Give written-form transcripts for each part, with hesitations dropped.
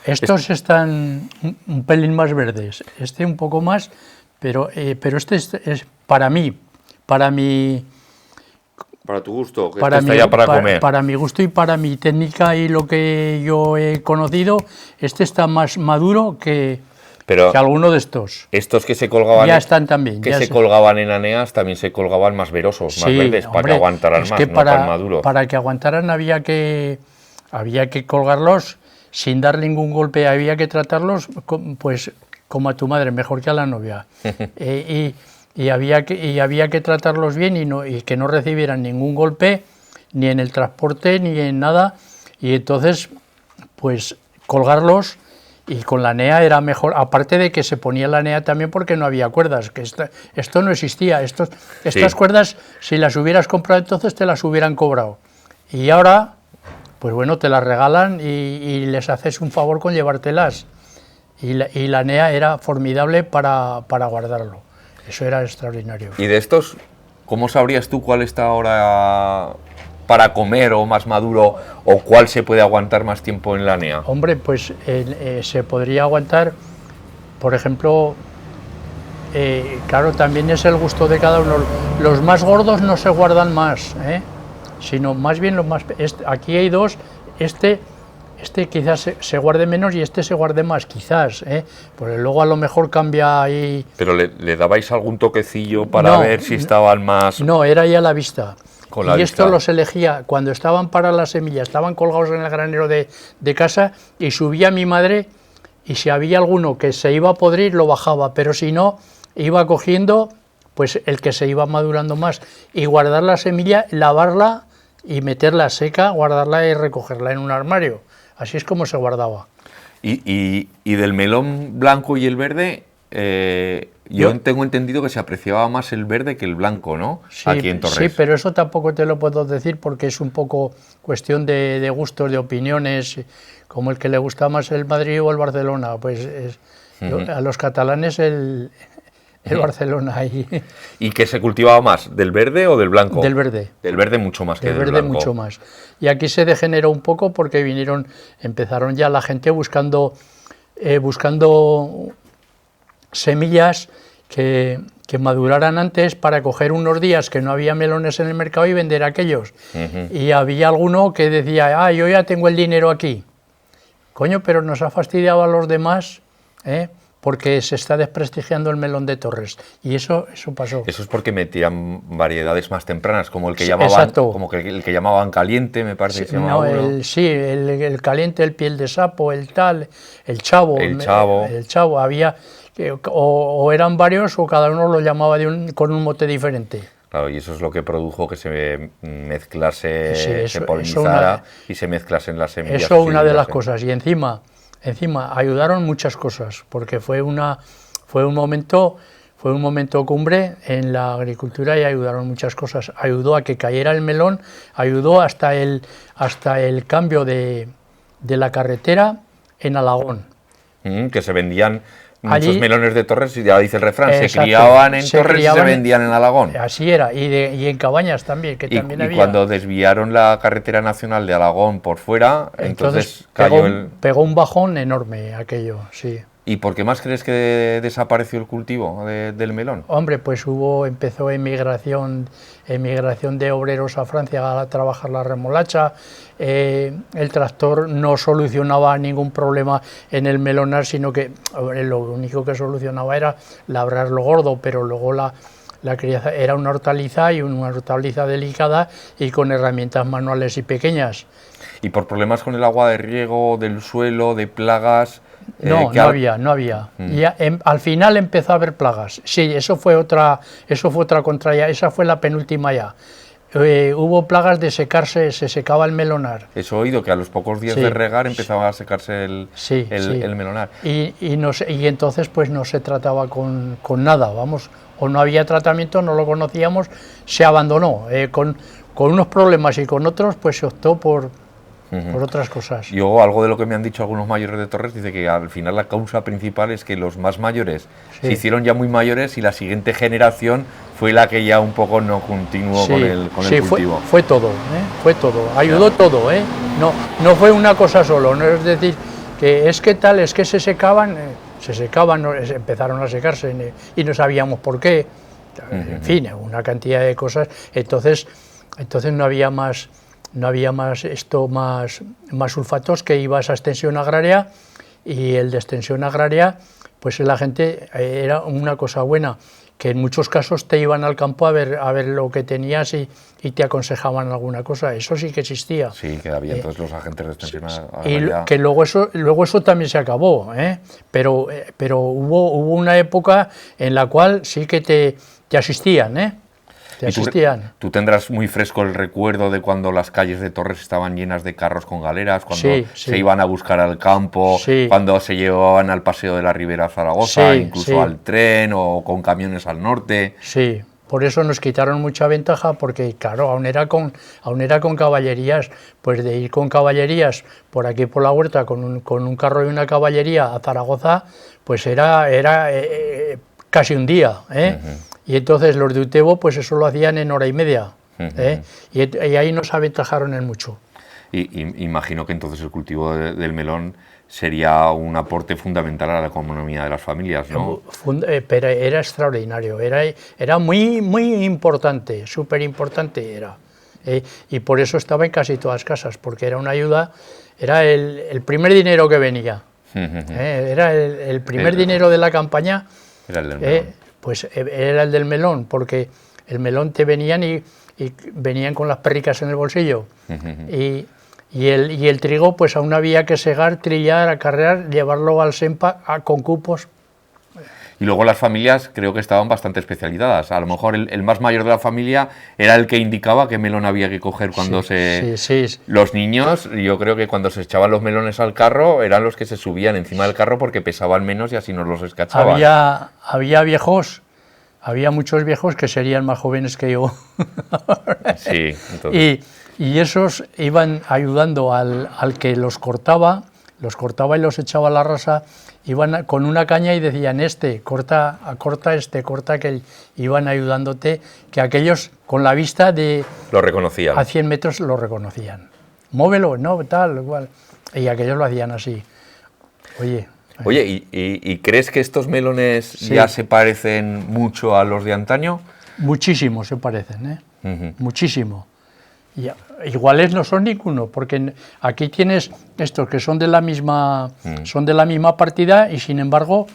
Estos están un pelín más verdes, este un poco más, pero este es para mí, para mi... Para tu gusto, que este está ya para comer. Para mi gusto y para mi técnica y lo que yo he conocido, este está más maduro que alguno de estos. Estos que se colgaban, ya están también. Que se colgaban en aneas, también se colgaban más verosos, más verdes, hombre, para que aguantaran más, no tan maduros. Para que aguantaran había que colgarlos sin dar ningún golpe, había que tratarlos pues como a tu madre, mejor que a la novia. Y había que tratarlos bien y que no recibieran ningún golpe, ni en el transporte, ni en nada. Y entonces, pues, colgarlos, y con la NEA era mejor, aparte de que se ponía la NEA también porque no había cuerdas, que esto no existía. Estas cuerdas, si las hubieras comprado entonces, te las hubieran cobrado. Y ahora, pues bueno, te las regalan y les haces un favor con llevártelas. Y la NEA era formidable para guardarlo. Eso era extraordinario. ¿Y de estos, cómo sabrías tú cuál está ahora para comer o más maduro o cuál se puede aguantar más tiempo en la NEA? Hombre, pues se podría aguantar, por ejemplo, claro, también es el gusto de cada uno. Los más gordos no se guardan más, sino más bien los más... aquí hay dos, este quizás se guarde menos y este se guarde más, quizás, porque luego a lo mejor cambia ahí... ¿Pero le dabais algún toquecillo para ver si estaban más...? No, era ya a la vista. Con la y vista. Esto los elegía cuando estaban para las semillas, estaban colgados en el granero de casa y subía mi madre y si había alguno que se iba a podrir lo bajaba, pero si no, iba cogiendo pues el que se iba madurando más y guardar la semilla, lavarla y meterla seca, guardarla y recogerla en un armario. Así es como se guardaba. Y del melón blanco y el verde, yo tengo entendido que se apreciaba más el verde que el blanco, ¿no? Sí, aquí en Torres. Sí, pero eso tampoco te lo puedo decir porque es un poco cuestión de gustos, de opiniones, como el que le gusta más el Madrid o el Barcelona. Pues a los catalanes el Barcelona. ¿Y qué se cultivaba más, del verde o del blanco? Del verde. Del verde mucho más que del blanco. Del verde mucho más. Y aquí se degeneró un poco porque empezaron ya la gente buscando semillas que maduraran antes para coger unos días que no había melones en el mercado y vender aquellos. Y había alguno que decía, yo ya tengo el dinero aquí. Coño, pero nos ha fastidiado a los demás, porque se está desprestigiando el melón de Torres. Y eso pasó. Eso es porque metían variedades más tempranas, como el que llamaban, el que llamaban caliente, me parece que se llamaba uno. El caliente, el piel de sapo, el chavo. El chavo, había... O eran varios o cada uno lo llamaba con un mote diferente. Claro, y eso es lo que produjo que se mezclase, se polinizara y se mezclasen las semillas. Eso es una de las cosas. Y encima ayudaron muchas cosas, porque fue un momento cumbre en la agricultura y ayudaron muchas cosas. Ayudó a que cayera el melón, ayudó hasta el cambio de la carretera en Alagón. Que se vendían muchos melones de Torres, y ya dice el refrán, se criaban en Torres y se vendían en Alagón. Así era, y en Cabañas también, que también había. Y cuando desviaron la carretera nacional de Alagón por fuera, entonces pegó un bajón enorme aquello, sí. ¿Y por qué más crees que desapareció el cultivo del melón? Hombre, pues empezó emigración de obreros a Francia a trabajar la remolacha, el tractor no solucionaba ningún problema en el melonar, sino que lo único que solucionaba era labrarlo gordo, pero luego la crianza era una hortaliza delicada y con herramientas manuales y pequeñas. ¿Y por problemas con el agua de riego, del suelo, de plagas? No había. Y al final empezó a haber plagas. Sí, eso fue otra contraria, esa fue la penúltima ya. Hubo plagas de secarse, se secaba el melonar. Eso he oído, que a los pocos días de regar empezaba a secarse el melonar. Y entonces pues no se trataba con nada, vamos, o no había tratamiento, no lo conocíamos, se abandonó. Con unos problemas y con otros pues se optó por otras cosas. Yo, algo de lo que me han dicho algunos mayores de Torres, dice que al final la causa principal es que los más mayores se hicieron ya muy mayores y la siguiente generación fue la que ya un poco no continuó con el cultivo. Fue todo, ayudó todo, no fue una cosa solo, no es decir que es que tal, es que se secaban, empezaron a secarse y no sabíamos por qué, en fin, una cantidad de cosas. Entonces no había más sulfatos, que iba a esa extensión agraria, y el de extensión agraria, pues la gente, era una cosa buena, que en muchos casos te iban al campo a ver lo que tenías y te aconsejaban alguna cosa. Eso sí que existía. Sí, que había entonces los agentes de extensión agraria. Y que luego eso también se acabó, pero hubo una época en la cual sí que te asistían, Tú tendrás muy fresco el recuerdo de cuando las calles de Torres estaban llenas de carros con galeras, cuando se iban a buscar al campo, cuando se llevaban al paseo de la Ribera a Zaragoza, incluso al tren o con camiones al norte. Sí, por eso nos quitaron mucha ventaja, porque claro, aún era con caballerías, pues de ir con caballerías por aquí por la huerta con un carro y una caballería a Zaragoza, pues era casi un día, Y entonces los de Utebo, pues eso lo hacían en hora y media, y ahí nos aventajaron en mucho. Y imagino que entonces el cultivo del melón sería un aporte fundamental a la economía de las familias, ¿no? Pero era extraordinario, era muy, muy importante, súper importante era. Y por eso estaba en casi todas las casas, porque era una ayuda, era el primer dinero que venía, era el primer dinero de la campaña. Era el del melón. Pues era el del melón, porque el melón te venían y venían con las perricas en el bolsillo. Y el trigo, pues aún había que segar, trillar, acarrear, llevarlo al SEMPA con cupos. Y luego las familias creo que estaban bastante especializadas. A lo mejor el más mayor de la familia era el que indicaba qué melón había que coger cuando Los niños, yo creo que cuando se echaban los melones al carro, eran los que se subían encima del carro porque pesaban menos y así nos los escachaban. Había viejos, había muchos viejos que serían más jóvenes que yo. Sí, entonces. Y esos iban ayudando al que los cortaba y los echaba a la rasa. Iban con una caña y decían, corta aquel, iban ayudándote, que aquellos con la vista lo reconocían. A 100 metros lo reconocían. Móvelo, no, tal, igual. Y aquellos lo hacían así. Oye, ¿y crees que estos melones ya se parecen mucho a los de antaño? Muchísimo se parecen, muchísimo. Y iguales no son ninguno, porque aquí tienes estos que son de la misma partida, y sin embargo,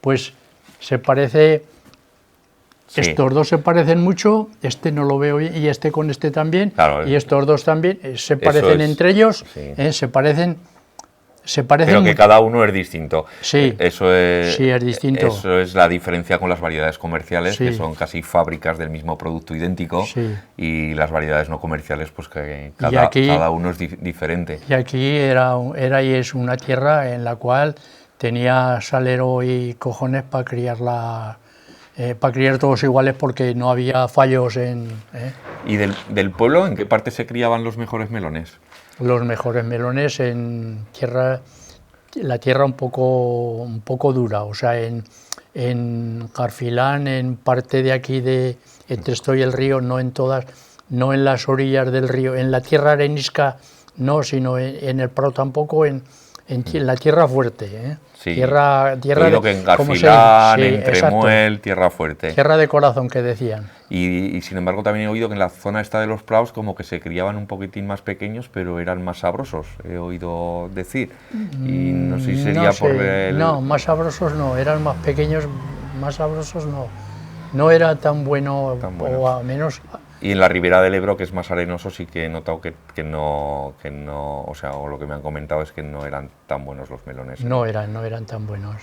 pues se parece. Estos dos se parecen mucho, este no lo veo bien, y este con este también, claro, y estos dos también se parecen entre ellos, se parecen. Pero que cada uno es distinto. Sí, es distinto. Eso es la diferencia con las variedades comerciales, que son casi fábricas del mismo producto idéntico, y las variedades no comerciales, pues que cada uno es diferente. Y aquí era y es una tierra en la cual tenía salero y cojones para criar todos iguales, porque no había fallos en... ¿Y del pueblo, en qué parte se criaban los mejores melones? Los mejores melones en la tierra un poco dura, o sea, en Garfilán, en parte de aquí entre esto y el río, no en todas, no en las orillas del río, en la tierra arenisca no, sino en el Prado tampoco, en la tierra fuerte, tierra de, que en Garfilán, en Tremuel, tierra fuerte. Tierra de corazón, que decían. Y sin embargo también he oído que en la zona esta de los Prados como que se criaban un poququín más pequeños, pero eran más sabrosos, he oído decir. Y no sé si sería por el... No, más sabrosos no, eran más pequeños, más sabrosos no. No era tan bueno, o a menos... Y en la Ribera del Ebro, que es más arenoso, sí que he notado que no, o sea, o lo que me han comentado es que no eran tan buenos los melones. No eran tan buenos.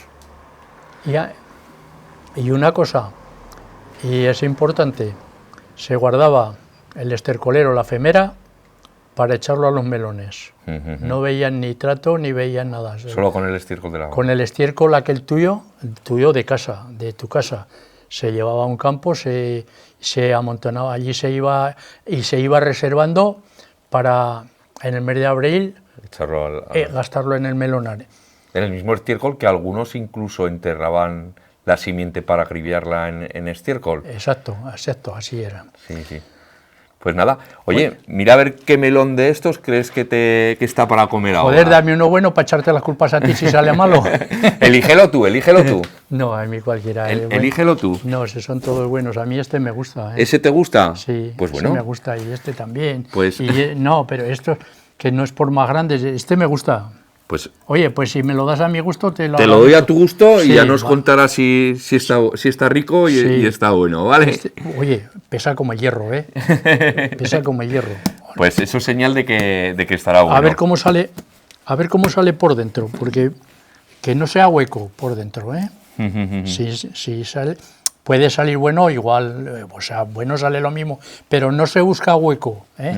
Y una cosa, y es importante, se guardaba el estercolero, la femera, para echarlo a los melones. No veían nitrato ni veían nada. Solo con el estiércol de la... Con el estiércol aquel tuyo de casa, de tu casa. Se llevaba a un campo, se amontonaba, allí se iba reservando para, en el mes de abril, gastarlo en el melonar. En el mismo estiércol, que algunos incluso enterraban la simiente para acribillarla en estiércol. Exacto, así era. Sí. Pues nada, oye, mira a ver qué melón de estos crees que está para comer ahora. Joder, dame uno bueno para echarte las culpas a ti si sale malo. Elígelo tú, elígelo tú. No, a mí cualquiera. Elígelo tú. No, esos son todos buenos. A mí este me gusta. ¿Ese te gusta? Sí, pues bueno. Me gusta y este también. Pues... no, pero esto, que no es por más grandes, este me gusta. Pues, oye, pues si me lo das a mi gusto, te lo doy a tu gusto y ya nos contarás si está rico y está bueno, ¿vale? Oye, pesa como hierro, ¿eh? Pesa como hierro. Pues eso es señal de que estará bueno. A ver cómo sale por dentro, porque que no sea hueco por dentro, ¿eh? Si sale, puede salir bueno, igual, o sea, bueno sale lo mismo, pero no se busca hueco, ¿eh?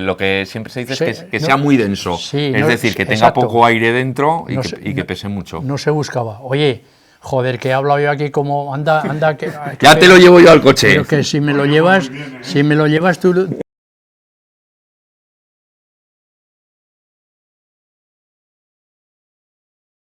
Lo que siempre se dice es que sea muy denso, es decir, que tenga poco aire dentro y que pese mucho. No se buscaba. Oye, joder, que he hablado yo aquí como anda ya te lo llevo yo al coche. Pero que si me lo llevas tú